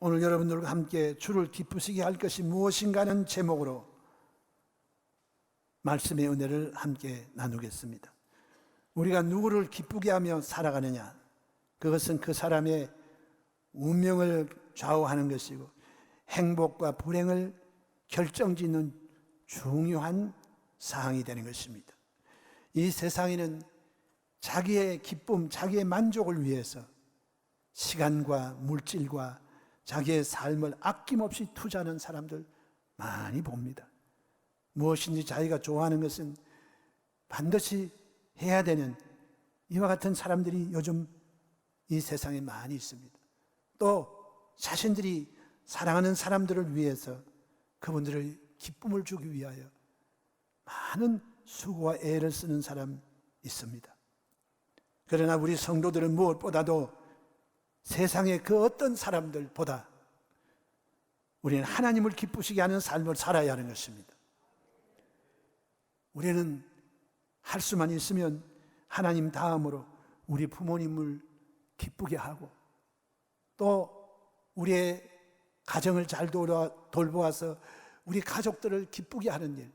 오늘 여러분들과 함께 주를 기쁘시게 할 것이 무엇인가 하는 제목으로 말씀의 은혜를 함께 나누겠습니다. 우리가 누구를 기쁘게 하며 살아가느냐, 그것은 그 사람의 운명을 좌우하는 것이고 행복과 불행을 결정짓는 중요한 사항이 되는 것입니다. 이 세상에는 자기의 기쁨, 자기의 만족을 위해서 시간과 물질과 자기의 삶을 아낌없이 투자하는 사람들 많이 봅니다. 무엇인지 자기가 좋아하는 것은 반드시 해야 되는 이와 같은 사람들이 요즘 이 세상에 많이 있습니다. 또 자신들이 사랑하는 사람들을 위해서 그분들을 기쁨을 주기 위하여 많은 수고와 애를 쓰는 사람 있습니다. 그러나 우리 성도들은 무엇보다도 세상의 그 어떤 사람들보다 우리는 하나님을 기쁘시게 하는 삶을 살아야 하는 것입니다. 우리는 할 수만 있으면 하나님 다음으로 우리 부모님을 기쁘게 하고 또 우리의 가정을 잘 돌보아서 우리 가족들을 기쁘게 하는 일,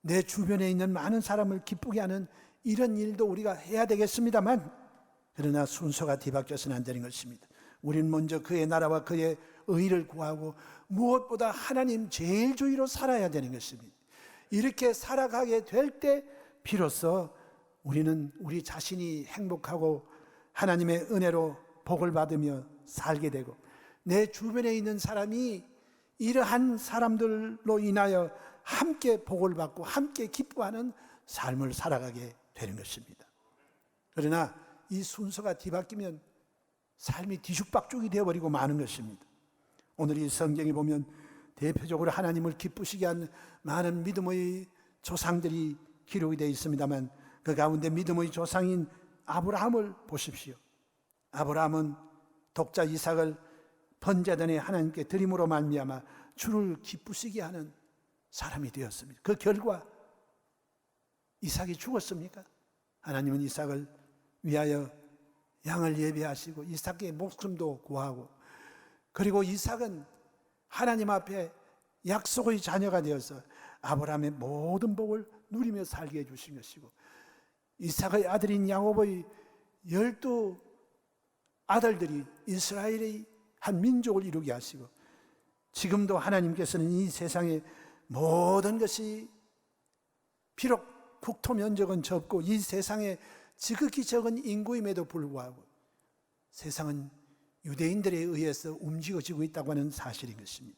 내 주변에 있는 많은 사람을 기쁘게 하는 이런 일도 우리가 해야 되겠습니다만, 그러나 순서가 뒤바뀌어서는 안 되는 것입니다. 우리는 먼저 그의 나라와 그의 의를 구하고 무엇보다 하나님 제일 주의로 살아야 되는 것입니다. 이렇게 살아가게 될 때 비로소 우리는 우리 자신이 행복하고 하나님의 은혜로 복을 받으며 살게 되고 내 주변에 있는 사람이 이러한 사람들로 인하여 함께 복을 받고 함께 기뻐하는 삶을 살아가게 되는 것입니다. 그러나 이 순서가 뒤바뀌면 삶이 뒤죽박죽이 되어버리고 마는 것입니다. 오늘 이 성경에 보면 대표적으로 하나님을 기쁘시게 한 많은 믿음의 조상들이 기록이 되어 있습니다만 그 가운데 믿음의 조상인 아브라함을 보십시오. 아브라함은 독자 이삭을 번제단에 하나님께 드림으로 말미암아 주를 기쁘시게 하는 사람이 되었습니다. 그 결과 이삭이 죽었습니까? 하나님은 이삭을 위하여 양을 예배하시고 이삭의 목숨도 구하고, 그리고 이삭은 하나님 앞에 약속의 자녀가 되어서 아브라함의 모든 복을 누리며 살게 해주신 것이고, 이삭의 아들인 야곱의 12 아들들이 이스라엘의 한 민족을 이루게 하시고, 지금도 하나님께서는 이 세상의 모든 것이 비록 국토 면적은 적고 이 세상에 지극히 적은 인구임에도 불구하고 세상은 유대인들에 의해서 움직여지고 있다고 하는 사실인 것입니다.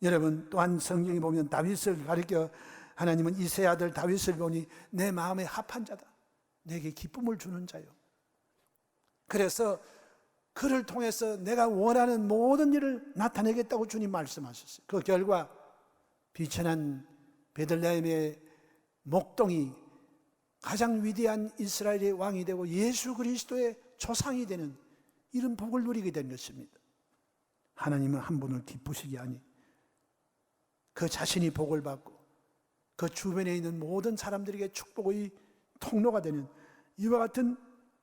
여러분, 또한 성경에 보면 다윗을 가리켜 하나님은 이새의 아들 다윗을 보니 내 마음에 합한 자다, 내게 기쁨을 주는 자요. 그래서 그를 통해서 내가 원하는 모든 일을 나타내겠다고 주님 말씀하셨어요. 그 결과 비천한 베들레헴의 목동이 가장 위대한 이스라엘의 왕이 되고 예수 그리스도의 조상이 되는 이런 복을 누리게 된 것입니다. 하나님은 한 분을 기쁘시게 하니 그 자신이 복을 받고 그 주변에 있는 모든 사람들에게 축복의 통로가 되는 이와 같은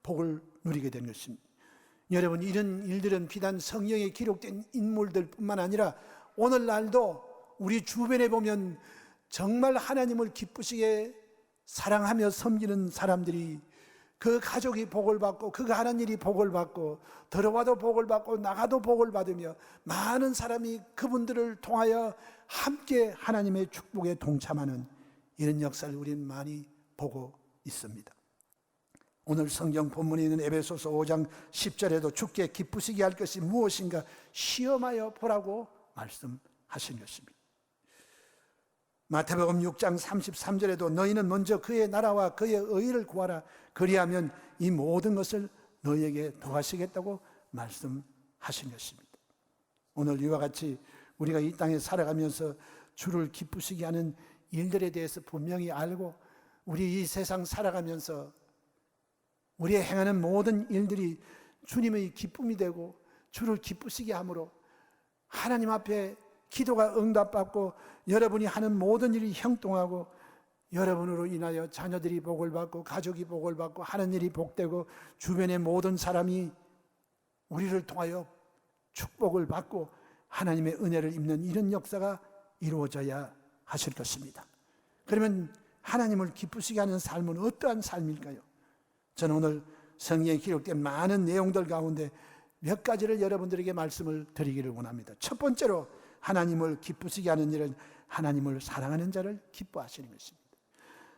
복을 누리게 된 것입니다. 여러분, 이런 일들은 비단 성경에 기록된 인물들뿐만 아니라 오늘날도 우리 주변에 보면 정말 하나님을 기쁘시게 사랑하며 섬기는 사람들이 그 가족이 복을 받고 그가 하는 일이 복을 받고 들어와도 복을 받고 나가도 복을 받으며 많은 사람이 그분들을 통하여 함께 하나님의 축복에 동참하는 이런 역사를 우리는 많이 보고 있습니다. 오늘 성경 본문에 있는 에베소서 5장 10절에도 주께 기쁘시게 할 것이 무엇인가 시험하여 보라고 말씀하신 것입니다. 마태복음 6장 33절에도 너희는 먼저 그의 나라와 그의 의를 구하라, 그리하면 이 모든 것을 너희에게 더하시겠다고 말씀하신 것입니다. 오늘 이와 같이 우리가 이 땅에 살아가면서 주를 기쁘시게 하는 일들에 대해서 분명히 알고 우리 이 세상 살아가면서 우리의 행하는 모든 일들이 주님의 기쁨이 되고 주를 기쁘시게 함으로 하나님 앞에 기도가 응답받고 여러분이 하는 모든 일이 형통하고 여러분으로 인하여 자녀들이 복을 받고 가족이 복을 받고 하는 일이 복되고 주변의 모든 사람이 우리를 통하여 축복을 받고 하나님의 은혜를 입는 이런 역사가 이루어져야 하실 것입니다. 그러면 하나님을 기쁘시게 하는 삶은 어떠한 삶일까요? 저는 오늘 성경에 기록된 많은 내용들 가운데 몇 가지를 여러분들에게 말씀을 드리기를 원합니다. 첫 번째로 하나님을 기쁘시게 하는 일은 하나님을 사랑하는 자를 기뻐하시는 것입니다.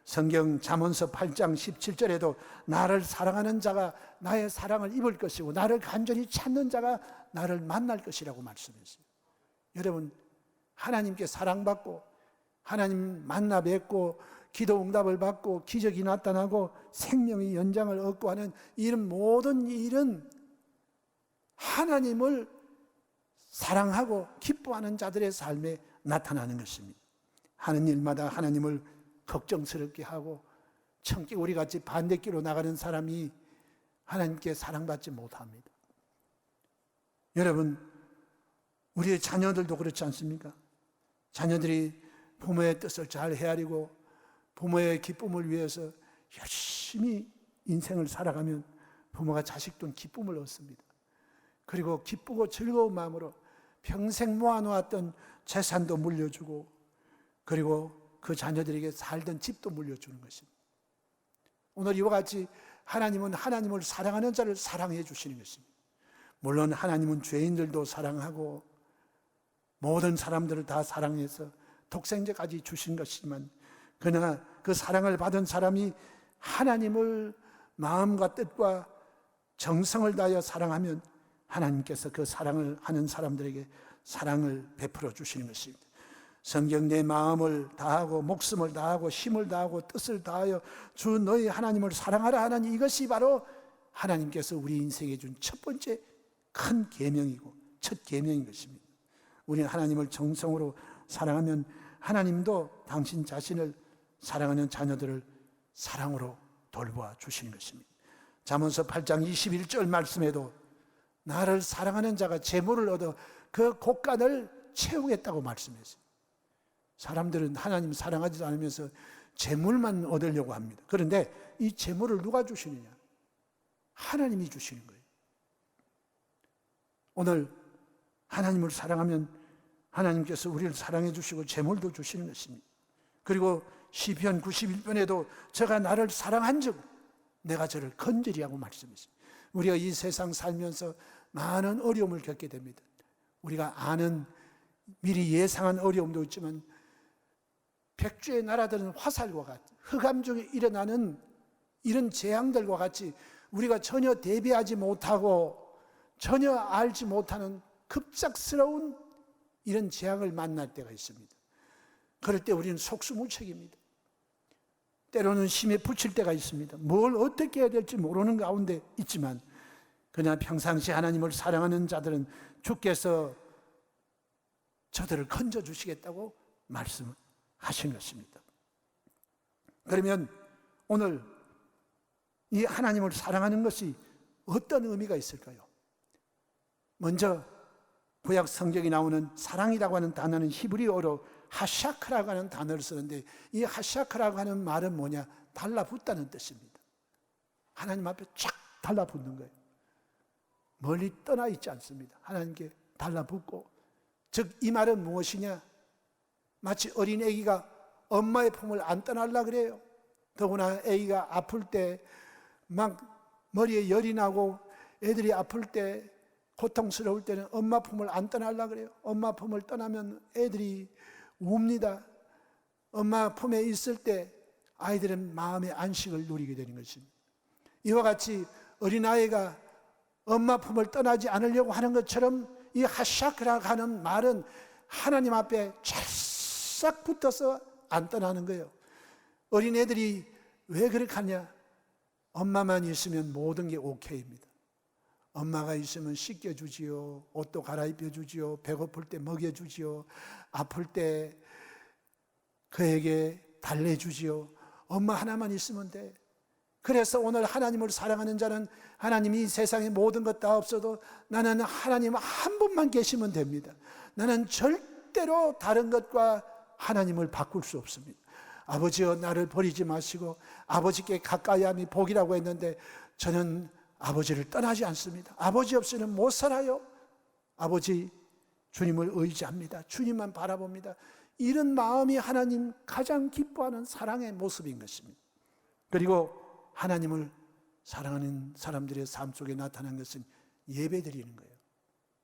성경 잠언서 8장 17절에도 나를 사랑하는 자가 나의 사랑을 입을 것이고 나를 간절히 찾는 자가 나를 만날 것이라고 말씀했어요. 여러분, 하나님께 사랑받고 하나님 만나 뵙고 기도 응답을 받고 기적이 나타나고 생명의 연장을 얻고 하는 이런 모든 일은 하나님을 사랑하고 기뻐하는 자들의 삶에 나타나는 것입니다. 하는 일마다 하나님을 걱정스럽게 하고 성격 우리 같이 반대길로 나가는 사람이 하나님께 사랑받지 못합니다. 여러분, 우리의 자녀들도 그렇지 않습니까? 자녀들이 부모의 뜻을 잘 헤아리고 부모의 기쁨을 위해서 열심히 인생을 살아가면 부모가 자식도 기쁨을 얻습니다. 그리고 기쁘고 즐거운 마음으로 평생 모아놓았던 재산도 물려주고 그리고 그 자녀들에게 살던 집도 물려주는 것입니다. 오늘 이와 같이 하나님은 하나님을 사랑하는 자를 사랑해 주시는 것입니다. 물론 하나님은 죄인들도 사랑하고 모든 사람들을 다 사랑해서 독생자까지 주신 것이지만 그러나 그 사랑을 받은 사람이 하나님을 마음과 뜻과 정성을 다하여 사랑하면 하나님께서 그 사랑을 하는 사람들에게 사랑을 베풀어 주시는 것입니다. 성경 내 마음을 다하고 목숨을 다하고 힘을 다하고 뜻을 다하여 주 너희 하나님을 사랑하라 하는 이것이 바로 하나님께서 우리 인생에 준 첫 번째 큰 계명이고 첫 계명인 것입니다. 우리는 하나님을 정성으로 사랑하면 하나님도 당신 자신을 사랑하는 자녀들을 사랑으로 돌보아 주시는 것입니다. 잠언서 8장 21절 말씀에도 나를 사랑하는 자가 재물을 얻어 그 곳간을 채우겠다고 말씀했어요. 사람들은 하나님 사랑하지 않으면서 재물만 얻으려고 합니다. 그런데 이 재물을 누가 주시느냐? 하나님이 주시는 거예요. 오늘 하나님을 사랑하면 하나님께서 우리를 사랑해 주시고 재물도 주시는 것입니다. 그리고 시편 91편에도 저가 나를 사랑한즉 내가 저를 건지리하고 말씀했어요. 우리가 이 세상 살면서 많은 어려움을 겪게 됩니다. 우리가 아는 미리 예상한 어려움도 있지만 백주의 나라들은 화살과 같이 흑암 중에 일어나는 이런 재앙들과 같이 우리가 전혀 대비하지 못하고 전혀 알지 못하는 급작스러운 이런 재앙을 만날 때가 있습니다. 그럴 때 우리는 속수무책입니다. 때로는 심에 부칠 때가 있습니다. 뭘 어떻게 해야 될지 모르는 가운데 있지만 그냥 평상시 하나님을 사랑하는 자들은 주께서 저들을 건져주시겠다고 말씀하신 것입니다. 그러면 오늘 이 하나님을 사랑하는 것이 어떤 의미가 있을까요? 먼저 구약 성경에 나오는 사랑이라고 하는 단어는 히브리어로 하샤크라고 하는 단어를 쓰는데 이 하샤크라고 하는 말은 뭐냐? 달라붙다는 뜻입니다. 하나님 앞에 쫙 달라붙는 거예요. 멀리 떠나 있지 않습니다. 하나님께 달라붙고, 즉 이 말은 무엇이냐? 마치 어린 아기가 엄마의 품을 안 떠나려 그래요. 더구나 아기가 아플 때 막 머리에 열이 나고 애들이 아플 때 고통스러울 때는 엄마 품을 안 떠나려 그래요. 엄마 품을 떠나면 애들이 웁니다. 엄마 품에 있을 때 아이들은 마음의 안식을 누리게 되는 것입니다. 이와 같이 어린아이가 엄마 품을 떠나지 않으려고 하는 것처럼 이 하샤크라고 하는 말은 하나님 앞에 찰싹 붙어서 안 떠나는 거예요. 어린애들이 왜 그렇게 하냐? 엄마만 있으면 모든 게 오케이입니다. 엄마가 있으면 씻겨주지요, 옷도 갈아입혀주지요, 배고플 때 먹여주지요, 아플 때 그에게 달래주지요. 엄마 하나만 있으면 돼. 그래서 오늘 하나님을 사랑하는 자는 하나님이 세상의 모든 것 다 없어도 나는 하나님 한 분만 계시면 됩니다. 나는 절대로 다른 것과 하나님을 바꿀 수 없습니다. 아버지여 나를 버리지 마시고 아버지께 가까이 함이 복이라고 했는데 저는 아버지를 떠나지 않습니다. 아버지 없이는 못 살아요. 아버지 주님을 의지합니다. 주님만 바라봅니다. 이런 마음이 하나님 가장 기뻐하는 사랑의 모습인 것입니다. 그리고 하나님을 사랑하는 사람들의 삶 속에 나타난 것은 예배드리는 거예요.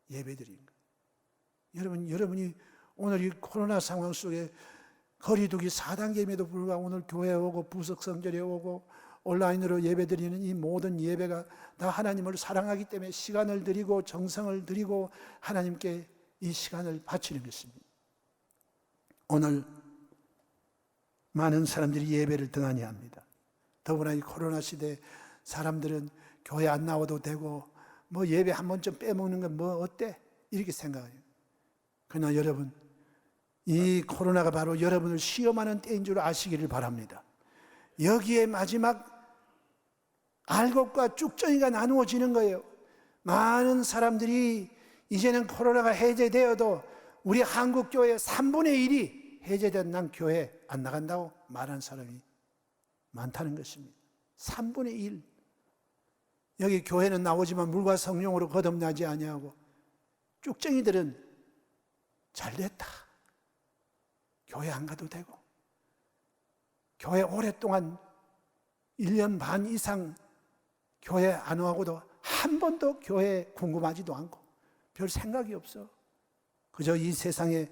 예배드리는 거예요. 여러분이 오늘 이 코로나 상황 속에 거리두기 4단계임에도 불구하고 오늘 교회에 오고 부석 성전에 오고 온라인으로 예배드리는 이 모든 예배가 다 하나님을 사랑하기 때문에 시간을 드리고 정성을 드리고 하나님께 이 시간을 바치는 것입니다. 오늘 많은 사람들이 예배를 등한히 합니다. 더구나 이 코로나 시대에 사람들은 교회 안 나와도 되고 뭐 예배 한 번쯤 빼먹는 건 뭐 어때? 이렇게 생각해요. 그러나 여러분, 이 코로나가 바로 여러분을 시험하는 때인 줄 아시기를 바랍니다. 여기에 마지막 알곡과 쭉정이가 나누어지는 거예요. 많은 사람들이 이제는 코로나가 해제되어도 우리 한국교회 3분의 1이 해제된 난 교회 안 나간다고 말하는 사람이 많다는 것입니다. 3분의 1. 여기 교회는 나오지만 물과 성령으로 거듭나지 아니하고 쭉정이들은 잘됐다. 교회 안 가도 되고 교회 오랫동안 1년 반 이상 교회 안 와고도 한 번도 교회에 궁금하지도 않고 별 생각이 없어. 그저 이 세상에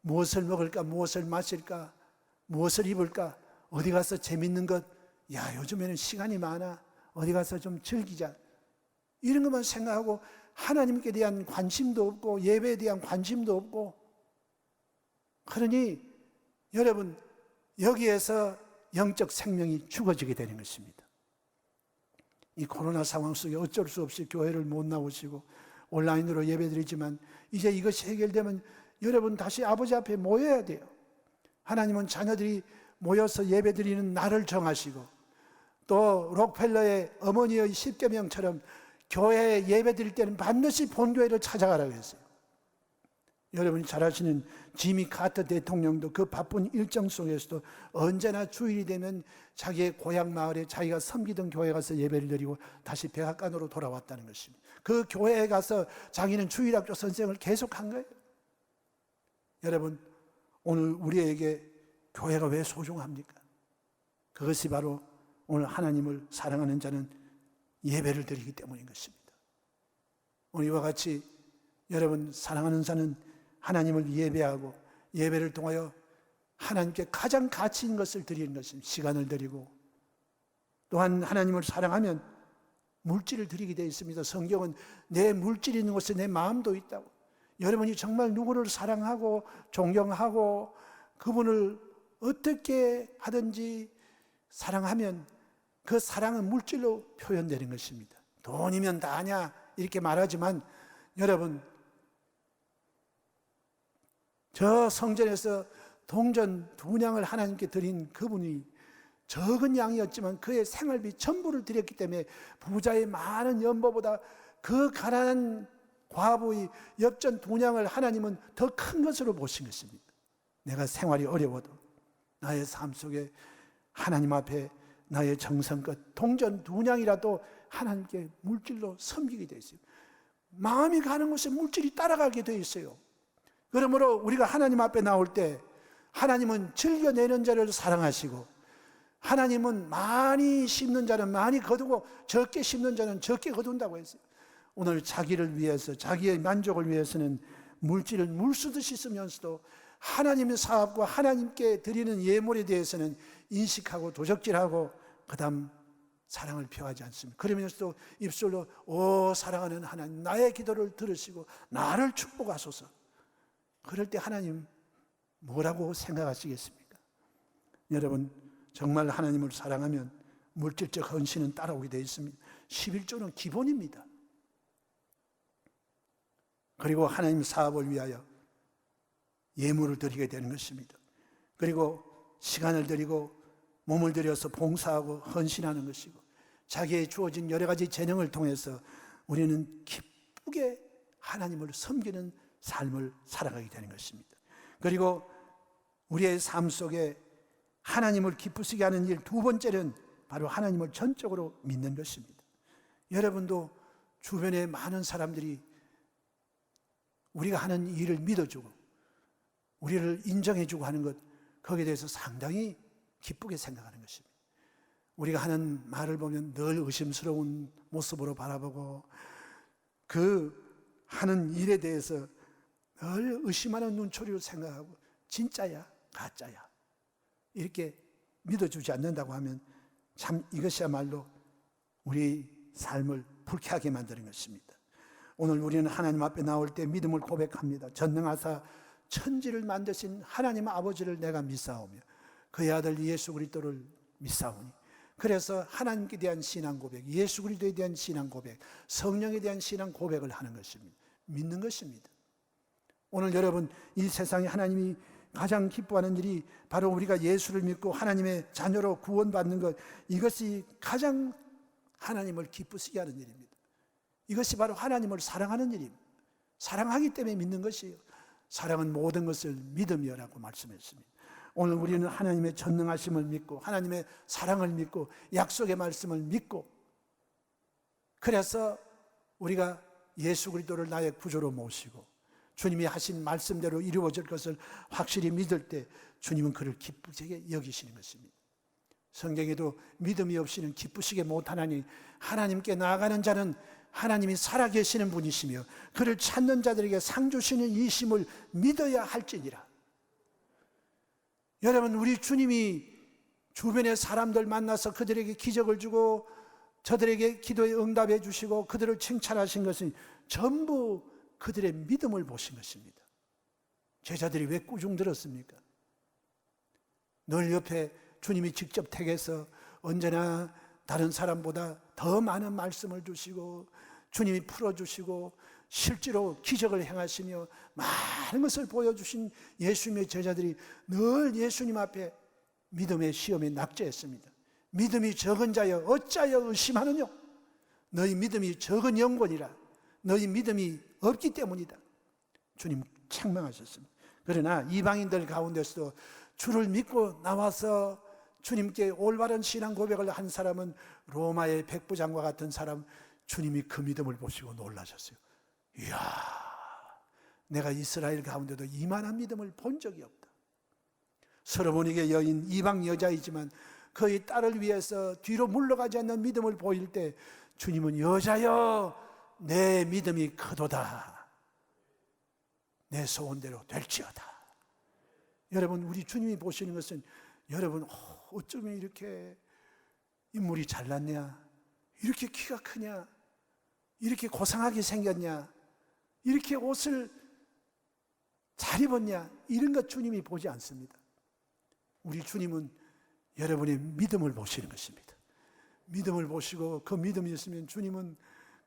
무엇을 먹을까, 무엇을 마실까, 무엇을 입을까, 어디 가서 재밌는 것, 야 요즘에는 시간이 많아, 어디 가서 좀 즐기자, 이런 것만 생각하고 하나님께 대한 관심도 없고 예배에 대한 관심도 없고. 그러니 여러분, 여기에서 영적 생명이 죽어지게 되는 것입니다. 이 코로나 상황 속에 어쩔 수 없이 교회를 못 나오시고 온라인으로 예배드리지만 이제 이것이 해결되면 여러분 다시 아버지 앞에 모여야 돼요. 하나님은 자녀들이 모여서 예배드리는 날을 정하시고 또 록펠러의 어머니의 10계명처럼 교회에 예배드릴 때는 반드시 본교회를 찾아가라고 했어요. 여러분이 잘 아시는 지미 카터 대통령도 그 바쁜 일정 속에서도 언제나 주일이 되면 자기의 고향 마을에 자기가 섬기던 교회에 가서 예배를 드리고 다시 백악관으로 돌아왔다는 것입니다. 그 교회에 가서 자기는 주일학교 선생을 계속한 거예요. 여러분, 오늘 우리에게 교회가 왜 소중합니까? 그것이 바로 오늘 하나님을 사랑하는 자는 예배를 드리기 때문인 것입니다. 오늘 이와 같이 여러분, 사랑하는 자는 하나님을 예배하고 예배를 통하여 하나님께 가장 가치 있는 것을 드리는 것입니다. 시간을 드리고 또한 하나님을 사랑하면 물질을 드리게 되어 있습니다. 성경은 내 물질이 있는 곳에 내 마음도 있다고. 여러분이 정말 누구를 사랑하고 존경하고 그분을 어떻게 하든지 사랑하면 그 사랑은 물질로 표현되는 것입니다. 돈이면 다냐 이렇게 말하지만 여러분, 저 성전에서 동전 2냥을 하나님께 드린 그분이 적은 양이었지만 그의 생활비 전부를 드렸기 때문에 부자의 많은 연보보다 그 가난한 과부의 엽전 2냥을 하나님은 더 큰 것으로 보신 것입니다. 내가 생활이 어려워도 나의 삶 속에 하나님 앞에 나의 정성껏 동전 2냥이라도 하나님께 물질로 섬기게 되어 있어요. 마음이 가는 곳에 물질이 따라가게 되어 있어요. 그러므로 우리가 하나님 앞에 나올 때 하나님은 즐겨내는 자를 사랑하시고 하나님은 많이 심는 자는 많이 거두고 적게 심는 자는 적게 거둔다고 했어요. 오늘 자기를 위해서 자기의 만족을 위해서는 물질을 물쓰듯이 쓰면서도 하나님의 사업과 하나님께 드리는 예물에 대해서는 인식하고 도적질하고 그 다음 사랑을 표하지 않습니다. 그러면서도 입술로 오 사랑하는 하나님 나의 기도를 들으시고 나를 축복하소서. 그럴 때 하나님 뭐라고 생각하시겠습니까? 여러분, 정말 하나님을 사랑하면 물질적 헌신은 따라오게 되어 있습니다. 11조는 기본입니다. 그리고 하나님 사업을 위하여 예물을 드리게 되는 것입니다. 그리고 시간을 드리고 몸을 들여서 봉사하고 헌신하는 것이고 자기의 주어진 여러 가지 재능을 통해서 우리는 기쁘게 하나님을 섬기는 삶을 살아가게 되는 것입니다. 그리고 우리의 삶 속에 하나님을 기쁘시게 하는 일 2번째는 바로 하나님을 전적으로 믿는 것입니다. 여러분도 주변에 많은 사람들이 우리가 하는 일을 믿어주고 우리를 인정해주고 하는 것, 거기에 대해서 상당히 기쁘게 생각하는 것입니다. 우리가 하는 말을 보면 늘 의심스러운 모습으로 바라보고 그 하는 일에 대해서 늘 의심하는 눈초리로 생각하고 진짜야 가짜야 이렇게 믿어주지 않는다고 하면 참 이것이야말로 우리 삶을 불쾌하게 만드는 것입니다. 오늘 우리는 하나님 앞에 나올 때 믿음을 고백합니다. 전능하사 천지를 만드신 하나님 아버지를 내가 믿사오며 그의 아들 예수 그리스도를 믿사오니, 그래서 하나님께 대한 신앙 고백, 예수 그리스도에 대한 신앙 고백, 성령에 대한 신앙 고백을 하는 것입니다. 믿는 것입니다. 오늘 여러분, 이 세상에 하나님이 가장 기뻐하는 일이 바로 우리가 예수를 믿고 하나님의 자녀로 구원받는 것, 이것이 가장 하나님을 기쁘시게 하는 일입니다. 이것이 바로 하나님을 사랑하는 일입니다. 사랑하기 때문에 믿는 것이에요. 사랑은 모든 것을 믿음이라고 말씀했습니다. 오늘 우리는 하나님의 전능하심을 믿고 하나님의 사랑을 믿고 약속의 말씀을 믿고, 그래서 우리가 예수 그리스도를 나의 구주로 모시고 주님이 하신 말씀대로 이루어질 것을 확실히 믿을 때 주님은 그를 기쁘게 여기시는 것입니다. 성경에도 믿음이 없이는 기쁘시게 못하나니 하나님께 나아가는 자는 하나님이 살아계시는 분이시며 그를 찾는 자들에게 상 주시는 이심을 믿어야 할지니라. 여러분, 우리 주님이 주변의 사람들 만나서 그들에게 기적을 주고 저들에게 기도에 응답해 주시고 그들을 칭찬하신 것은 전부 그들의 믿음을 보신 것입니다. 제자들이 왜 꾸중 들었습니까? 늘 옆에 주님이 직접 택해서 언제나 다른 사람보다 더 많은 말씀을 주시고 주님이 풀어주시고 실제로 기적을 행하시며 많은 것을 보여주신 예수님의 제자들이 늘 예수님 앞에 믿음의 시험에 낙제했습니다. 믿음이 적은 자여 어찌하여 의심하느냐? 너희 믿음이 적은 영혼이라. 너희 믿음이 없기 때문이다. 주님 책망하셨습니다. 그러나 이방인들 가운데서도 주를 믿고 나와서 주님께 올바른 신앙 고백을 한 사람은 로마의 백부장과 같은 사람, 주님이 그 믿음을 보시고 놀라셨어요. 이야, 내가 이스라엘 가운데도 이만한 믿음을 본 적이 없다. 솔로몬에게 여인 이방 여자이지만 그의 딸을 위해서 뒤로 물러가지 않는 믿음을 보일 때 주님은 여자여 내 믿음이 크도다. 내 소원대로 될지어다. 여러분, 우리 주님이 보시는 것은 여러분 어쩌면 이렇게 인물이 잘났냐, 이렇게 키가 크냐, 이렇게 고상하게 생겼냐, 이렇게 옷을 잘 입었냐, 이런 것 주님이 보지 않습니다. 우리 주님은 여러분의 믿음을 보시는 것입니다. 믿음을 보시고 그 믿음이 있으면 주님은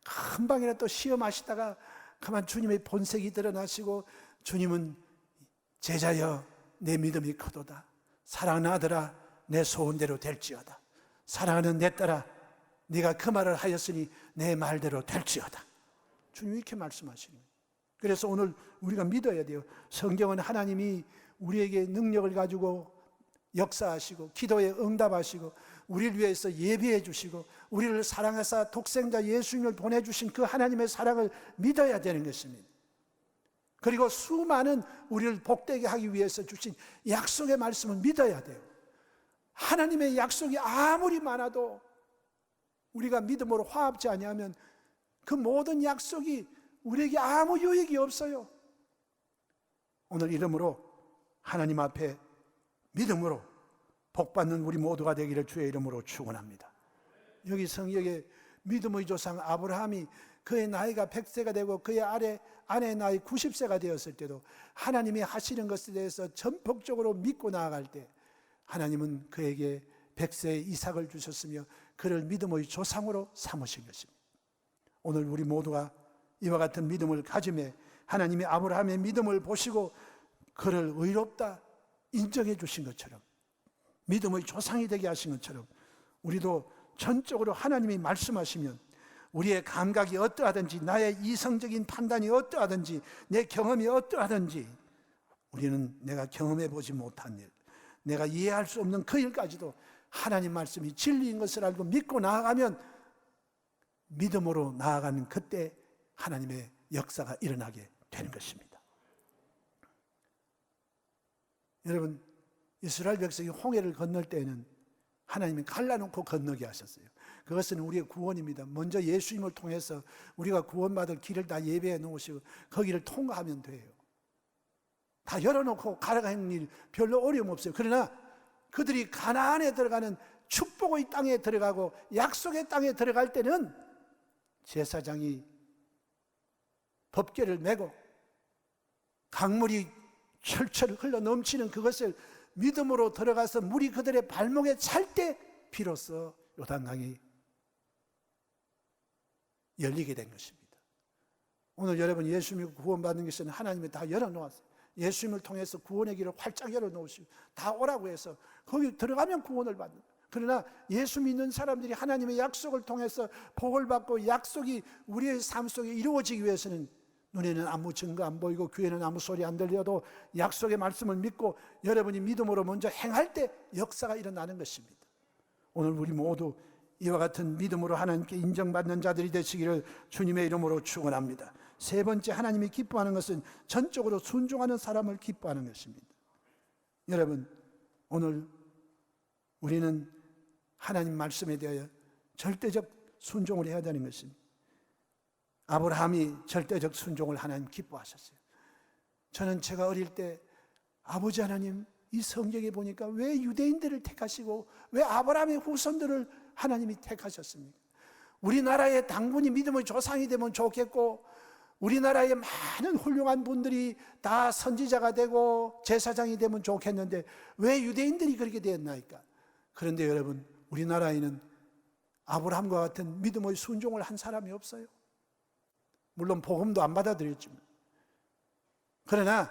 금방이라도 또 시험하시다가 그만 주님의 본색이 드러나시고 주님은 제자여 내 믿음이 크도다. 사랑하는 아들아 내 소원대로 될지어다. 사랑하는 내 딸아 네가 그 말을 하였으니 내 말대로 될지어다. 주님이 이렇게 말씀하시는 거예요. 그래서 오늘 우리가 믿어야 돼요. 성경은 하나님이 우리에게 능력을 가지고 역사하시고 기도에 응답하시고 우리를 위해서 예비해 주시고 우리를 사랑하사 독생자 예수님을 보내주신 그 하나님의 사랑을 믿어야 되는 것입니다. 그리고 수많은 우리를 복되게 하기 위해서 주신 약속의 말씀을 믿어야 돼요. 하나님의 약속이 아무리 많아도 우리가 믿음으로 화합지 아니하면 그 모든 약속이 우리에게 아무 유익이 없어요. 오늘 이름으로 하나님 앞에 믿음으로 복받는 우리 모두가 되기를 주의 이름으로 축원합니다. 여기 성경에 믿음의 조상 아브라함이 그의 나이가 100세가 되고 그의 아내의 나이 90세가 되었을 때도 하나님이 하시는 것에 대해서 전폭적으로 믿고 나아갈 때 하나님은 그에게 100세의 이삭을 주셨으며 그를 믿음의 조상으로 삼으신 것입니다. 오늘 우리 모두가 이와 같은 믿음을 가짐에 하나님이 아브라함의 믿음을 보시고 그를 의롭다 인정해 주신 것처럼 믿음의 조상이 되게 하신 것처럼 우리도 전적으로 하나님이 말씀하시면 우리의 감각이 어떠하든지 나의 이성적인 판단이 어떠하든지 내 경험이 어떠하든지 우리는 내가 경험해 보지 못한 일, 내가 이해할 수 없는 그 일까지도 하나님 말씀이 진리인 것을 알고 믿고 나아가면 믿음으로 나아가는 그때 하나님의 역사가 일어나게 되는 것입니다. 여러분, 이스라엘 백성이 홍해를 건널 때에는 하나님이 갈라놓고 건너게 하셨어요. 그것은 우리의 구원입니다. 먼저 예수님을 통해서 우리가 구원받을 길을 다 예배해 놓으시고 거기를 통과하면 돼요. 다 열어놓고 갈아가는 일 별로 어려움 없어요. 그러나 그들이 가나안에 들어가는 축복의 땅에 들어가고 약속의 땅에 들어갈 때는 제사장이 법궤를 메고 강물이 철철 흘러 넘치는 그것을 믿음으로 들어가서 물이 그들의 발목에 찰 때 비로소 요단강이 열리게 된 것입니다. 오늘 여러분 예수님이 구원받는 것은 하나님이 다 열어놓았어요. 예수님을 통해서 구원의 길을 활짝 열어놓으시고 다 오라고 해서 거기 들어가면 구원을 받는 거예요. 그러나 예수 믿는 사람들이 하나님의 약속을 통해서 복을 받고 약속이 우리의 삶 속에 이루어지기 위해서는 눈에는 아무 증거 안 보이고 귀에는 아무 소리 안 들려도 약속의 말씀을 믿고 여러분이 믿음으로 먼저 행할 때 역사가 일어나는 것입니다. 오늘 우리 모두 이와 같은 믿음으로 하나님께 인정받는 자들이 되시기를 주님의 이름으로 축원합니다. 세 번째, 하나님이 기뻐하는 것은 전적으로 순종하는 사람을 기뻐하는 것입니다. 여러분, 오늘 우리는 하나님 말씀에 대하여 절대적 순종을 해야 되는 것입니다. 아브라함이 절대적 순종을 하나님 기뻐하셨어요. 저는 제가 어릴 때 아버지 하나님, 이 성경에 보니까 왜 유대인들을 택하시고 왜 아브라함의 후손들을 하나님이 택하셨습니까? 우리나라의 당분이 믿음의 조상이 되면 좋겠고 우리나라의 많은 훌륭한 분들이 다 선지자가 되고 제사장이 되면 좋겠는데 왜 유대인들이 그렇게 되었나이까? 그런데 여러분, 우리나라에는 아브라함과 같은 믿음의 순종을 한 사람이 없어요. 물론 복음도 안 받아들였지만. 그러나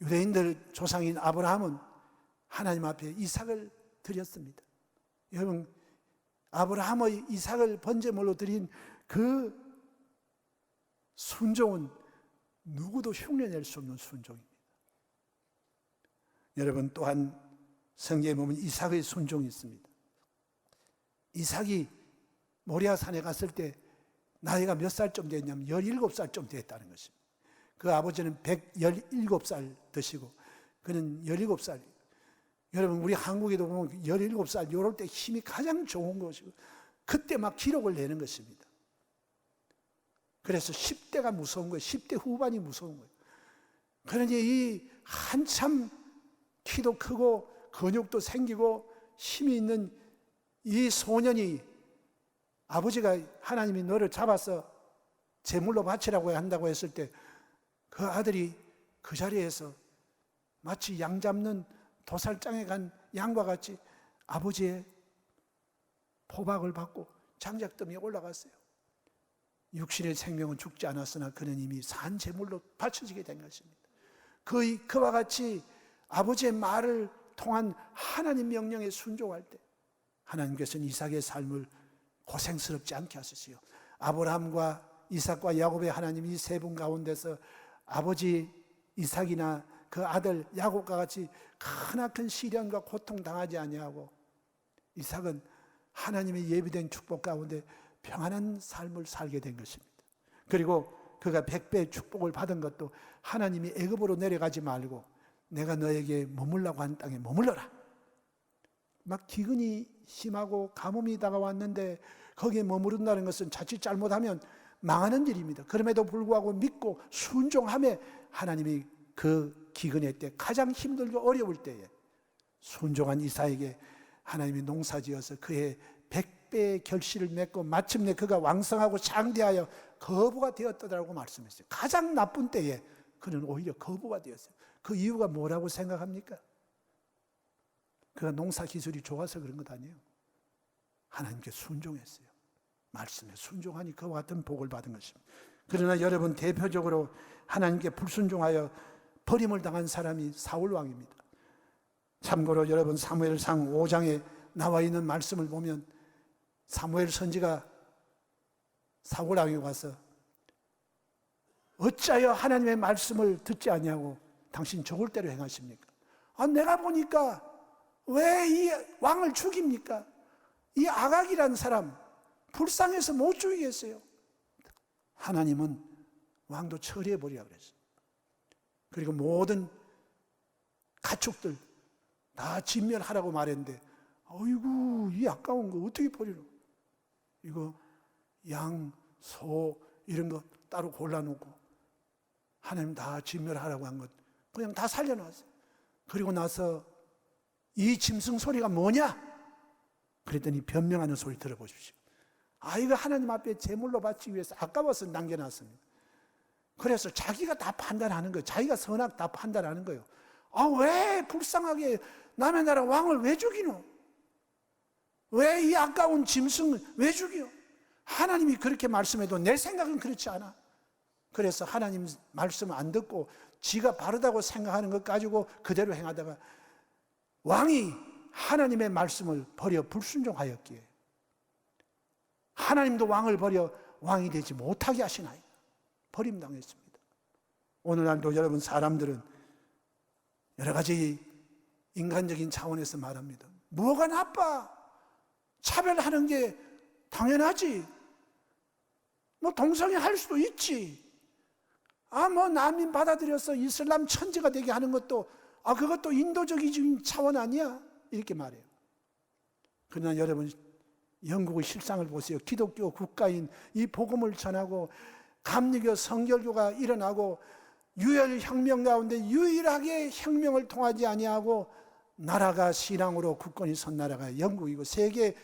유대인들 조상인 아브라함은 하나님 앞에 이삭을 드렸습니다. 여러분, 아브라함의 이삭을 번제물로 드린 그 순종은 누구도 흉내낼 수 없는 순종입니다. 여러분, 또한 성경에 보면 이삭의 순종이 있습니다. 이삭이 모리아산에 갔을 때 나이가 몇 살쯤 됐냐면 17살쯤 됐다는 것입니다. 그 아버지는 117살 드시고 그는 17살. 여러분, 우리 한국에도 보면 17살 이럴 때 힘이 가장 좋은 것이고 그때 막 기록을 내는 것입니다. 그래서 10대가 무서운 거예요. 10대 후반이 무서운 거예요. 그러니 이 한참 키도 크고 근육도 생기고 힘이 있는 이 소년이 아버지가 하나님이 너를 잡아서 제물로 바치라고 한다고 했을 때 그 아들이 그 자리에서 마치 양 잡는 도살장에 간 양과 같이 아버지의 포박을 받고 장작더미에 올라갔어요. 육신의 생명은 죽지 않았으나 그는 이미 산 제물로 바쳐지게 된 것입니다. 그와 같이 아버지의 말을 통한 하나님 명령에 순종할 때 하나님께서는 이삭의 삶을 고생스럽지 않게 하셨어요. 아브라함과 이삭과 야곱의 하나님 이 세 분 가운데서 아버지 이삭이나 그 아들 야곱과 같이 크나큰 시련과 고통 당하지 아니하고 이삭은 하나님의 예비된 축복 가운데 평안한 삶을 살게 된 것입니다. 그리고 그가 100배의 축복을 받은 것도 하나님이 애굽으로 내려가지 말고 내가 너에게 머물라고 한 땅에 머물러라. 막 기근이 심하고 가뭄이 다가왔는데 거기에 머무른다는 것은 자칫 잘못하면 망하는 일입니다. 그럼에도 불구하고 믿고 순종함에 하나님이 그 기근의 때 가장 힘들고 어려울 때에 순종한 이삭에게 하나님이 농사지어서 그의 100배의 결실을 맺고 마침내 그가 왕성하고 장대하여 거부가 되었다라고 말씀했어요. 가장 나쁜 때에 그는 오히려 거부가 되었어요. 그 이유가 뭐라고 생각합니까? 그가 농사 기술이 좋아서 그런 것 아니에요. 하나님께 순종했어요. 말씀에 순종하니 그와 같은 복을 받은 것입니다. 그러나 여러분, 대표적으로 하나님께 불순종하여 버림을 당한 사람이 사울 왕입니다. 참고로 여러분, 사무엘상 5장에 나와 있는 말씀을 보면 사무엘 선지가 사울 왕에 와서 어찌하여 하나님의 말씀을 듣지 아니하고 당신 적을 대로 행하십니까? 내가 보니까 왜 이 왕을 죽입니까? 이 아각이라는 사람 불쌍해서 못 죽이겠어요. 하나님은 왕도 처리해버리라 그랬어요. 그리고 모든 가축들 다 진멸하라고 말했는데, 어이구, 이 아까운 거 어떻게 버리노? 이거 양, 소 이런 거 따로 골라놓고 하나님 다 진멸하라고 한 것 그냥 다 살려놨어요. 그리고 나서 이 짐승 소리가 뭐냐? 그랬더니 변명하는 소리 들어보십시오. 이거 하나님 앞에 제물로 바치기 위해서 아까워서 남겨놨습니다. 그래서 자기가 다 판단하는 거예요. 자기가 선악 다 판단하는 거예요. 왜 불쌍하게 남의 나라 왕을 왜 죽이노? 왜 이 아까운 짐승을 왜 죽여? 하나님이 그렇게 말씀해도 내 생각은 그렇지 않아. 그래서 하나님 말씀 안 듣고 지가 바르다고 생각하는 것 가지고 그대로 행하다가 왕이 하나님의 말씀을 버려 불순종하였기에 하나님도 왕을 버려 왕이 되지 못하게 하시나이다. 버림당했습니다. 오늘날도 여러분, 사람들은 여러 가지 인간적인 차원에서 말합니다. 뭐가 나빠? 차별하는 게 당연하지. 동성애 할 수도 있지. 난민 받아들여서 이슬람 천지가 되게 하는 것도 그것도 인도적인 차원 아니야? 이렇게 말해요. 그러나 여러분, 영국의 실상을 보세요. 기독교 국가인 이 복음을 전하고 감리교 성결교가 일어나고 유혈혁명 가운데 유일하게 혁명을 통하지 아니하고 나라가 신앙으로 굳건히 선 나라가 영국이고, 세계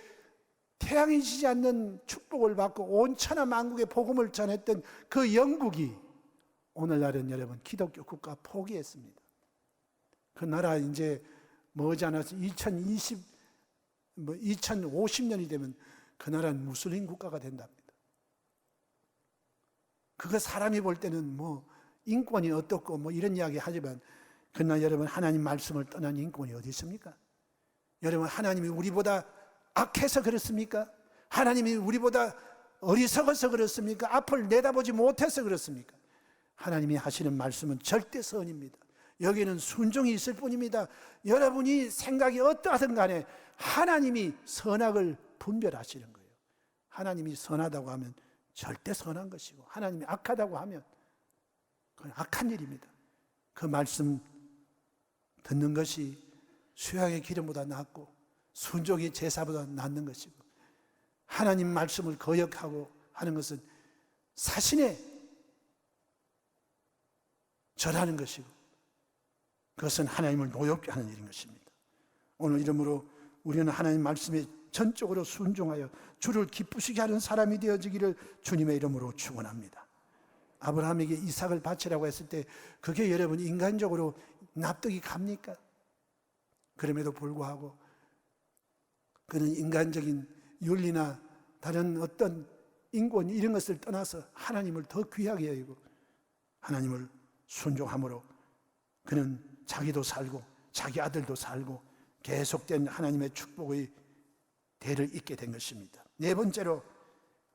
태양이 지지 않는 축복을 받고 온 천하 만국에 복음을 전했던 그 영국이 오늘날은 여러분 기독교 국가 포기했습니다. 그 나라 이제 머지않아서 2050년이 되면 그 나라는 무슬림 국가가 된답니다. 그거 사람이 볼 때는 인권이 어떻고 이런 이야기 하지만, 그러나 여러분, 하나님 말씀을 떠난 인권이 어디 있습니까? 여러분, 하나님이 우리보다 악해서 그렇습니까? 하나님이 우리보다 어리석어서 그렇습니까? 앞을 내다보지 못해서 그렇습니까? 하나님이 하시는 말씀은 절대 선입니다. 여기는 순종이 있을 뿐입니다. 여러분이 생각이 어떠하든 간에 하나님이 선악을 분별하시는 거예요. 하나님이 선하다고 하면 절대 선한 것이고, 하나님이 악하다고 하면 그건 악한 일입니다. 그 말씀 듣는 것이 수양의 기름보다 낫고 순종의 제사보다 낫는 것이고, 하나님 말씀을 거역하고 하는 것은 사신에 절하는 것이고, 그것은 하나님을 노엽게 하는 일인 것입니다. 오늘 이러므로 우리는 하나님 말씀에 전적으로 순종하여 주를 기쁘시게 하는 사람이 되어지기를 주님의 이름으로 축원합니다. 아브라함에게 이삭을 바치라고 했을 때 그게 여러분 인간적으로 납득이 갑니까? 그럼에도 불구하고 그는 인간적인 윤리나 다른 어떤 인권 이런 것을 떠나서 하나님을 더 귀하게 여기고 하나님을 순종함으로 그는 자기도 살고 자기 아들도 살고 계속된 하나님의 축복의 대를 잇게 된 것입니다. 네 번째로,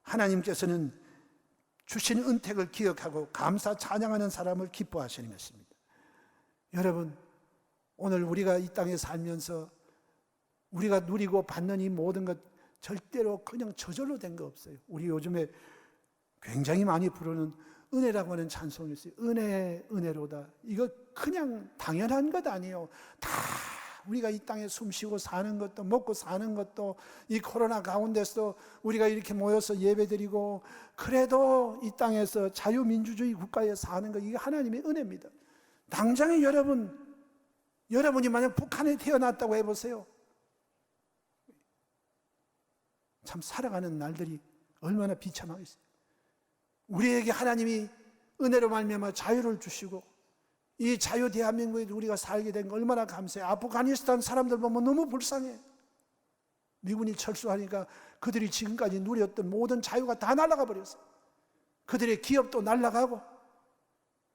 하나님께서는 주신 은택을 기억하고 감사 찬양하는 사람을 기뻐하시는 것입니다. 여러분, 오늘 우리가 이 땅에 살면서 우리가 누리고 받는 이 모든 것 절대로 그냥 저절로 된 거 없어요. 우리 요즘에 굉장히 많이 부르는 은혜라고 하는 찬송이 있어요. 은혜, 은혜로다. 이거 그냥 당연한 것 아니에요. 다 우리가 이 땅에 숨쉬고 사는 것도, 먹고 사는 것도, 이 코로나 가운데서 우리가 이렇게 모여서 예배드리고, 그래도 이 땅에서 자유민주주의 국가에 사는 것, 이게 하나님의 은혜입니다. 당장에 여러분이 만약 북한에 태어났다고 해보세요. 참 살아가는 날들이 얼마나 비참하겠어요. 우리에게 하나님이 은혜로 말미암아 자유를 주시고 이 자유 대한민국에 우리가 살게 된 거 얼마나 감사해요. 아프가니스탄 사람들 보면 너무 불쌍해. 미군이 철수하니까 그들이 지금까지 누렸던 모든 자유가 다 날아가 버렸어요. 그들의 기업도 날아가고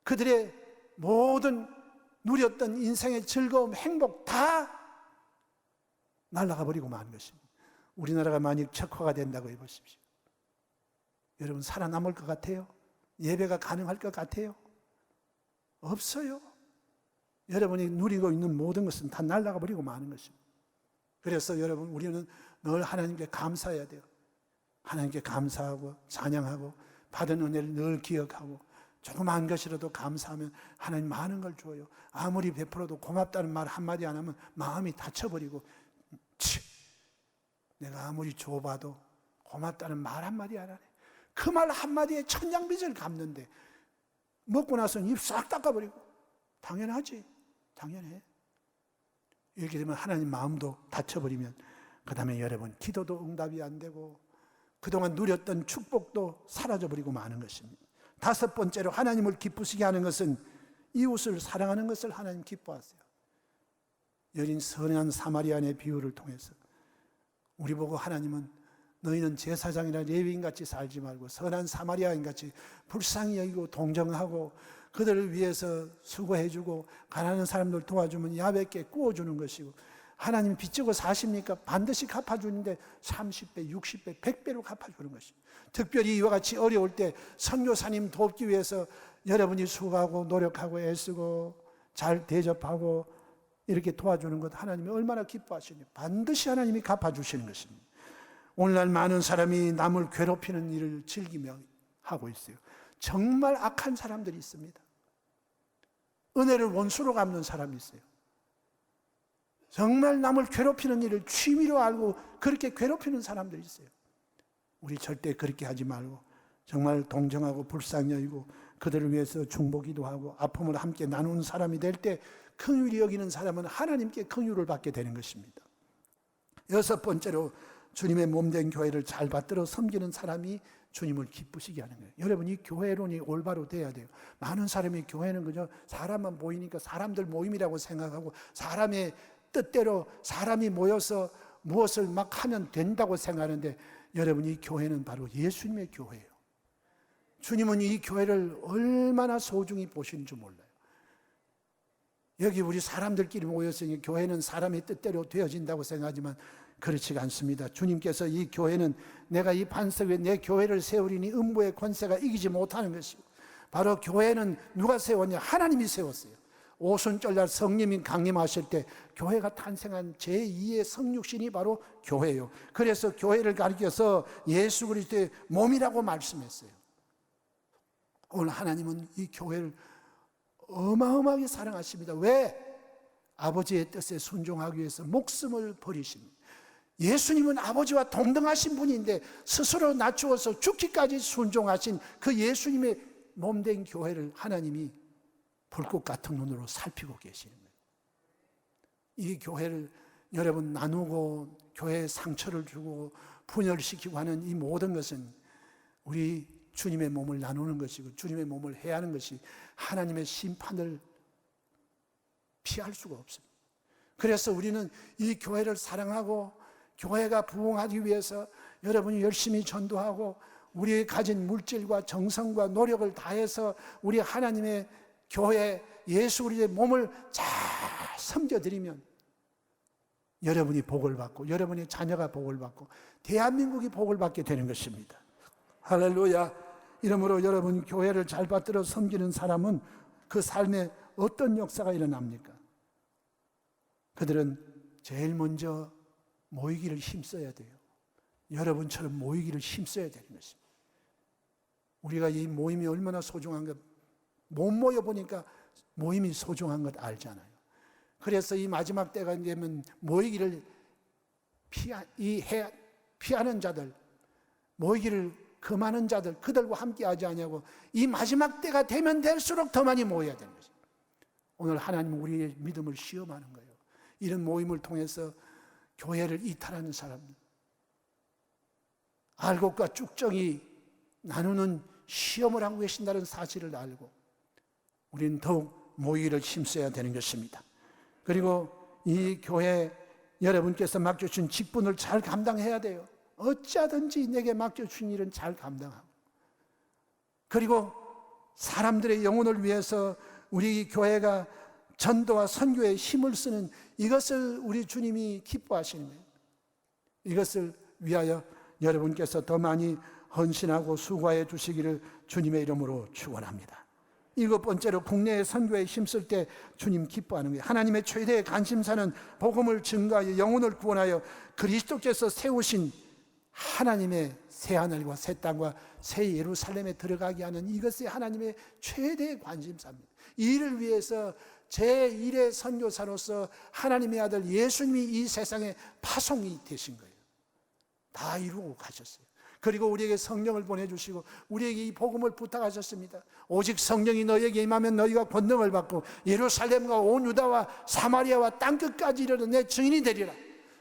그들의 모든 누렸던 인생의 즐거움, 행복 다 날아가 버리고 마는 것입니다. 우리나라가 만약 적화가 된다고 해보십시오. 여러분, 살아남을 것 같아요? 예배가 가능할 것 같아요? 없어요. 여러분이 누리고 있는 모든 것은 다 날아가 버리고 마는 것입니다. 그래서 여러분, 우리는 늘 하나님께 감사해야 돼요. 하나님께 감사하고 찬양하고 받은 은혜를 늘 기억하고 조그마한 것이라도 감사하면 하나님 많은 걸 줘요. 아무리 베풀어도 고맙다는 말 한마디 안 하면 마음이 다쳐버리고, 내가 아무리 줘봐도 고맙다는 말 한마디 안 하네. 그 말 한마디에 천냥빚을 갚는데 먹고 나서는 입 싹 닦아버리고. 당연하지. 당연해. 이렇게 되면 하나님 마음도 다쳐버리면 그 다음에 여러분 기도도 응답이 안 되고 그동안 누렸던 축복도 사라져버리고 마는 것입니다. 다섯 번째로 하나님을 기쁘시게 하는 것은 이웃을 사랑하는 것을 하나님 기뻐하세요. 여린 선한 사마리아인의 비유를 통해서 우리 보고 하나님은 너희는 제사장이나 레위인같이 살지 말고 선한 사마리아인같이 불쌍히 여기고 동정하고 그들을 위해서 수고해주고 가난한 사람들 도와주면 야베께 구워주는 것이고, 하나님 빚지고 사십니까? 반드시 갚아주는데 30배, 60배, 100배로 갚아주는 것입니다. 특별히 이와 같이 어려울 때 선교사님 돕기 위해서 여러분이 수고하고 노력하고 애쓰고 잘 대접하고 이렇게 도와주는 것 하나님이 얼마나 기뻐하시니 반드시 하나님이 갚아주시는 것입니다. 오늘날 많은 사람이 남을 괴롭히는 일을 즐기며 하고 있어요. 정말 악한 사람들이 있습니다. 은혜를 원수로 갚는 사람이 있어요. 정말 남을 괴롭히는 일을 취미로 알고 그렇게 괴롭히는 사람들이 있어요. 우리 절대 그렇게 하지 말고 정말 동정하고 불쌍히 여기고 그들을 위해서 중보기도 하고 아픔을 함께 나누는 사람이 될 때 긍휼히 여기는 사람은 하나님께 긍휼을 받게 되는 것입니다. 여섯 번째로 주님의 몸된 교회를 잘 받들어 섬기는 사람이 주님을 기쁘시게 하는 거예요. 여러분, 이 교회론이 올바로 돼야 돼요. 많은 사람이 교회는 그저 사람만 모이니까 사람들 모임이라고 생각하고 사람의 뜻대로 사람이 모여서 무엇을 막 하면 된다고 생각하는데, 여러분, 이 교회는 바로 예수님의 교회예요. 주님은 이 교회를 얼마나 소중히 보시는 줄 몰라요. 여기 우리 사람들끼리 모였으니 교회는 사람의 뜻대로 되어진다고 생각하지만 그렇지가 않습니다. 주님께서 이 교회는 내가 이 반석 위에 내 교회를 세우리니 음부의 권세가 이기지 못하는 것이고, 바로 교회는 누가 세웠냐? 하나님이 세웠어요. 오순절날 성령이 강림하실 때 교회가 탄생한 제2의 성육신이 바로 교회예요. 그래서 교회를 가리켜서 예수 그리스도의 몸이라고 말씀했어요. 오늘 하나님은 이 교회를 어마어마하게 사랑하십니다. 왜? 아버지의 뜻에 순종하기 위해서 목숨을 버리십니다. 예수님은 아버지와 동등하신 분인데 스스로 낮추어서 죽기까지 순종하신 그 예수님의 몸된 교회를 하나님이 불꽃 같은 눈으로 살피고 계시는 거예요. 이 교회를 여러분 나누고 교회에 상처를 주고 분열시키고 하는 이 모든 것은 우리 주님의 몸을 나누는 것이고 주님의 몸을 해야 하는 것이 하나님의 심판을 피할 수가 없습니다. 그래서 우리는 이 교회를 사랑하고 교회가 부흥하기 위해서 여러분이 열심히 전도하고 우리의 가진 물질과 정성과 노력을 다해서 우리 하나님의 교회 예수 그리스도의 몸을 잘 섬겨드리면 여러분이 복을 받고 여러분의 자녀가 복을 받고 대한민국이 복을 받게 되는 것입니다. 할렐루야. 이러므로 여러분 교회를 잘 받들어 섬기는 사람은 그 삶에 어떤 역사가 일어납니까? 그들은 제일 먼저 모이기를 힘써야 돼요. 여러분처럼 모이기를 힘써야 되는 것입니다. 우리가 이 모임이 얼마나 소중한가 못 모여보니까 모임이 소중한 것 알잖아요. 그래서 이 마지막 때가 되면 모이기를 피하는 자들, 모이기를 금하는 자들, 그들과 함께 하지 않냐고 이 마지막 때가 되면 될수록 더 많이 모여야 되는 것입니다. 오늘 하나님은 우리의 믿음을 시험하는 거예요. 이런 모임을 통해서 교회를 이탈하는 사람들, 알곡과 쭉정이 나누는 시험을 하고 계신다는 사실을 알고 우리는 더욱 모이기를 힘써야 되는 것입니다. 그리고 이 교회 여러분께서 맡겨주신 직분을 잘 감당해야 돼요. 어찌하든지 내게 맡겨주신 일은 잘 감당하고, 그리고 사람들의 영혼을 위해서 우리 교회가 전도와 선교에 힘을 쓰는 이것을 우리 주님이 기뻐하시는 거예요. 이것을 위하여 여러분께서 더 많이 헌신하고 수고해 주시기를 주님의 이름으로 축원합니다. 일곱 번째로 국내의 선교에 힘쓸 때 주님 기뻐하는 거예요. 하나님의 최대의 관심사는 복음을 증가하여 영혼을 구원하여 그리스도께서 세우신 하나님의 새 하늘과 새 땅과 새 예루살렘에 들어가게 하는 이것이 하나님의 최대의 관심사입니다. 이 일을 위해서 제1의 선교사로서 하나님의 아들 예수님이 이 세상에 파송이 되신 거예요. 다 이루고 가셨어요. 그리고 우리에게 성령을 보내주시고 우리에게 이 복음을 부탁하셨습니다. 오직 성령이 너희에게 임하면 너희가 권능을 받고 예루살렘과 온 유다와 사마리아와 땅끝까지 이르러 내 증인이 되리라.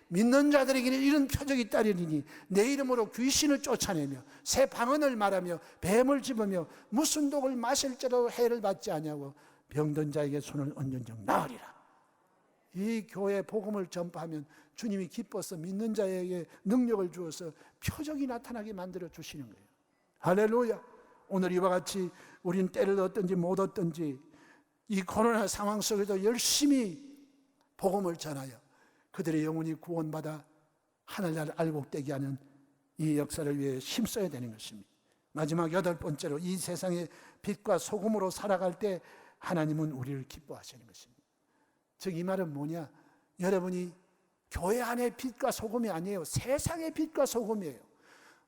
믿는 자들에게는 이런 표적이 따르리니 내 이름으로 귀신을 쫓아내며 새 방언을 말하며 뱀을 집으며 무슨 독을 마실지라도 해를 받지 아니하고 병든 자에게 손을 얹은 적 나으리라. 이 교회 복음을 전파하면 주님이 기뻐서 믿는 자에게 능력을 주어서 표적이 나타나게 만들어 주시는 거예요. 할렐루야. 오늘 이와 같이 우린 때를 얻든지 못 얻든지 이 코로나 상황 속에도 열심히 복음을 전하여 그들의 영혼이 구원받아 하늘나라를 알곡되게 하는 이 역사를 위해 힘써야 되는 것입니다. 마지막 8번째로 이 세상의 빛과 소금으로 살아갈 때 하나님은 우리를 기뻐하시는 것입니다. 즉 이 말은 뭐냐? 여러분이 교회 안의 빛과 소금이 아니에요. 세상의 빛과 소금이에요.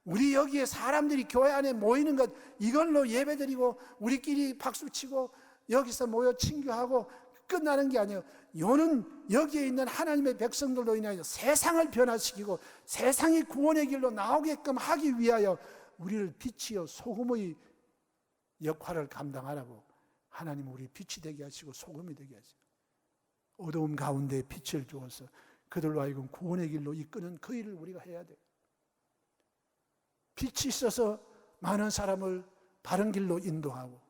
우리 여기에 사람들이 교회 안에 모이는 것 이걸로 예배드리고 우리끼리 박수치고 여기서 모여 친교하고 끝나는 게 아니에요. 요는 여기에 있는 하나님의 백성들로 인하여 세상을 변화시키고 세상이 구원의 길로 나오게끔 하기 위하여 우리를 빛이요 소금의 역할을 감당하라고 하나님 우리 빛이 되게 하시고 소금이 되게 하시고 어두움 가운데 빛을 주어서 그들로 하여금 구원의 길로 이끄는 그 일을 우리가 해야 돼요. 빛이 있어서 많은 사람을 바른 길로 인도하고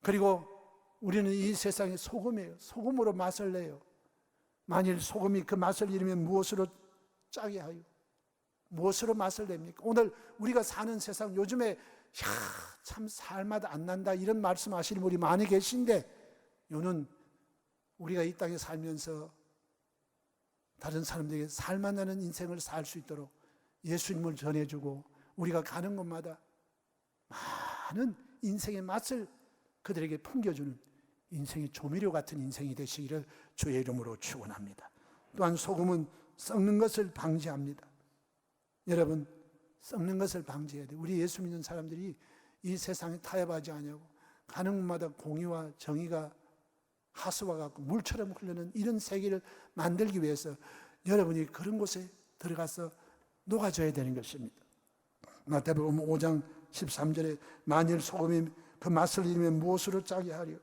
그리고 우리는 이 세상의 소금이에요. 소금으로 맛을 내요. 만일 소금이 그 맛을 잃으면 무엇으로 짜게 하요? 무엇으로 맛을 냅니까? 오늘 우리가 사는 세상 요즘에 참 살맛 안 난다 이런 말씀하시는 분이 많이 계신데 요는 우리가 이 땅에 살면서 다른 사람들에게 살맛 나는 인생을 살 수 있도록 예수님을 전해주고 우리가 가는 곳마다 많은 인생의 맛을 그들에게 풍겨주는 인생의 조미료 같은 인생이 되시기를 주의 이름으로 축원합니다. 또한 소금은 썩는 것을 방지합니다. 여러분 썩는 것을 방지해야 돼요. 우리 예수 믿는 사람들이 이 세상에 타협하지 않냐고 가는 곳마다 공의와 정의가 하수와 같고 물처럼 흐르는 이런 세계를 만들기 위해서 여러분이 그런 곳에 들어가서 녹아져야 되는 것입니다. 마태복음 5장 13절에 만일 소금이 그 맛을 잃으면 무엇으로 짜게 하리요?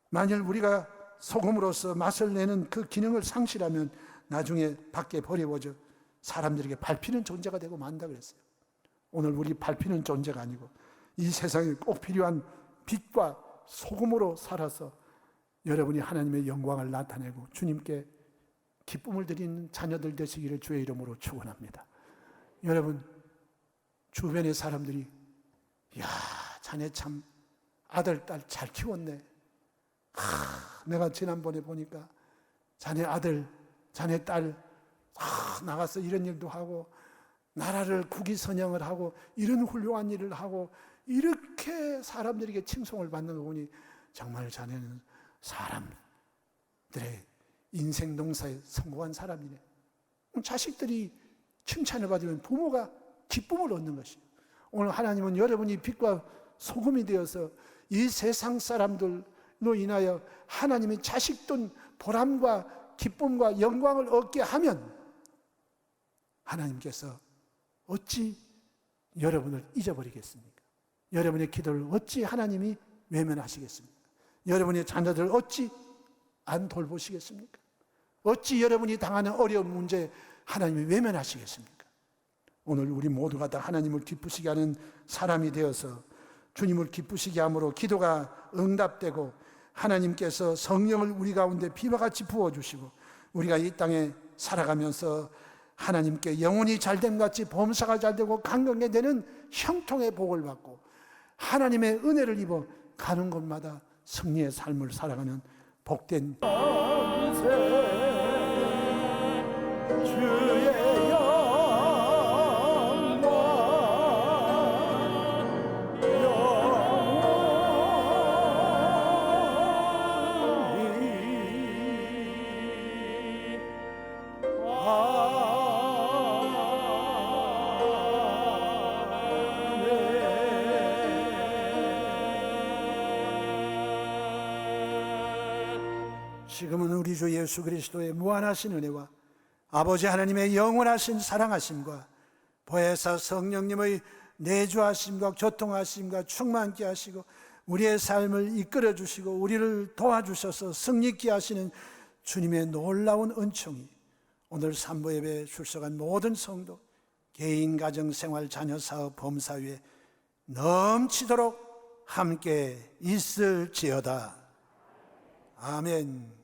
만일 우리가 소금으로서 맛을 내는 그 기능을 상실하면 나중에 밖에 버려보죠. 사람들에게 밟히는 존재가 되고 만다 그랬어요. 오늘 우리 밟히는 존재가 아니고 이 세상에 꼭 필요한 빛과 소금으로 살아서 여러분이 하나님의 영광을 나타내고 주님께 기쁨을 드리는 자녀들 되시기를 주의 이름으로 축원합니다. 여러분 주변의 사람들이 야 자네 참 아들 딸 잘 키웠네. 내가 지난번에 보니까 자네 아들 자네 딸 나가서 이런 일도 하고 나라를 국위선양을 하고 이런 훌륭한 일을 하고 이렇게 사람들에게 칭송을 받는 거 보니 정말 자네는 사람들의 인생 농사에 성공한 사람이네. 자식들이 칭찬을 받으면 부모가 기쁨을 얻는 것이에요. 오늘 하나님은 여러분이 빛과 소금이 되어서 이 세상 사람들로 인하여 하나님의 자식된 보람과 기쁨과 영광을 얻게 하면 하나님께서 어찌 여러분을 잊어버리겠습니까? 여러분의 기도를 어찌 하나님이 외면하시겠습니까? 여러분의 자녀들을 어찌 안 돌보시겠습니까? 어찌 여러분이 당하는 어려운 문제 하나님이 외면하시겠습니까? 오늘 우리 모두가 다 하나님을 기쁘시게 하는 사람이 되어서 주님을 기쁘시게 함으로 기도가 응답되고 하나님께서 성령을 우리 가운데 비와 같이 부어주시고 우리가 이 땅에 살아가면서 하나님께 영혼이 잘됨 같이 범사가 잘되고 강건하게 되는 형통의 복을 받고 하나님의 은혜를 입어 가는 곳마다 승리의 삶을 살아가는 복된 주의 영광 지금은 우리 주 예수 그리스도의 무한하신 은혜와 아버지 하나님의 영원하신 사랑하심과 보혜사 성령님의 내주하심과 교통하심과 충만케 하시고 우리의 삶을 이끌어 주시고 우리를 도와주셔서 승리케 하시는 주님의 놀라운 은총이 오늘 산부 예배에 출석한 모든 성도, 개인, 가정, 생활, 자녀, 사업, 범사 위에 넘치도록 함께 있을지어다. 아멘.